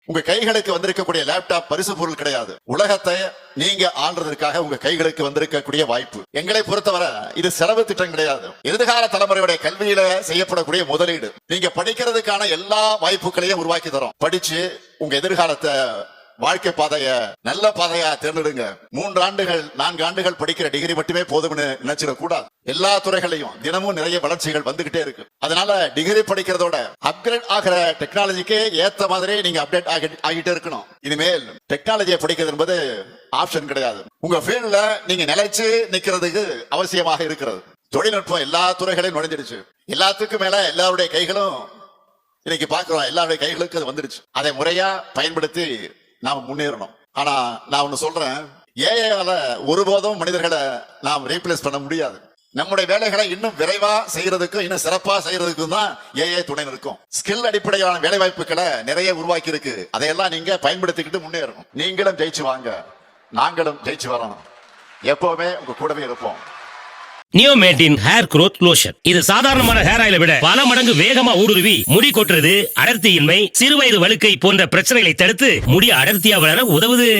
உங்க கைகளுக்கு வந்திருக்கக்கூடிய லேப்டாப் பரிசு பொருள் கிடையாது. உலகத்தை நீங்க ஆள்றதற்காக உங்க கைகளுக்கு வந்திருக்கக்கூடிய வாய்ப்பு. எங்களை பொறுத்தவரை இது செலவு திட்டம் கிடையாது. எதிர்கால தலைமுறையுடைய கல்வியில செய்யப்படக்கூடிய முதலீடு. நீங்க படிக்கிறதுக்கான எல்லா வாய்ப்புகளையும் உருவாக்கி தரோம். படிச்சு உங்க எதிர்காலத்தை வாழ்க்கை பாதைய நல்ல பாதையா தேர்ந்தெடுங்க. 3 ஆண்டுகள் 4 ஆண்டுகள் படிக்கிற டிகிரி மட்டுமே போதும்னு நினைச்சிட கூடாது. எல்லா துறைகளையும் தினமும் நிறைய வளர்ச்சிகள் வந்துகிட்டே இருக்கு. அதனால டிகிரி படிக்கிறதோட அப்கிரேட் ஆகிற டெக்னாலஜிக்கு ஏத்த மாதிரி நீங்க அப்டேட் ஆகிட்டே இருக்கணும். இனிமேல் டெக்னாலஜியை படிக்கிறது என்பது ஆப்ஷன் கிடையாது. உங்க ஃபீல்ட்ல நீங்க நிலைச்சு நிக்கிறதுக்கு அவசியமாக இருக்கிறது. தொழில்நுட்பம் எல்லா துறைகளையும் நுழைஞ்சிடுச்சு. எல்லாத்துக்கும் மேல எல்லாருடைய கைகளும் இன்னைக்கு பாக்குறோம். எல்லாருடைய கைகளுக்கு அது வந்துடுச்சு. அதை முறையா பயன்படுத்தி நாம முன்னேறணும். ஆனா நான் ஒண்ணு சொல்றேன், ஏஐயால ஒருபோதும் மனிதர்களை நாம் ரீப்ளேஸ் பண்ண முடியாது. நம்முடைய வேலைகளை இன்னும் விரைவா செய்யறதுக்கும் இன்னும் சிறப்பா செய்யறதுக்கும் தான் ஏஐ துணை இருக்கும். ஸ்கில் அடிப்படையிலான வேலை வாய்ப்புகளை நிறைய உருவாக்கி இருக்கு. அதையெல்லாம் நீங்க பயன்படுத்திக்கிட்டு முன்னேறணும். நீங்களும் ஜெயிச்சு வாங்க, நாங்களும் ஜெயிச்சு வரணும். எப்பவுமே உங்க கூடவே இருப்போம். நியோமேட்டின் ஹேர் குரோத் லோஷன். இது சாதாரணமான ஹேர் ஆயிலை விட பல மடங்கு வேகமா ஊடுருவி முடி கொட்டுறது, அடர்த்தியின்மை, சிறுவயது வழுக்கை போன்ற பிரச்சனைகளை தடுத்து முடி அடர்த்தியா வளர உதவுது.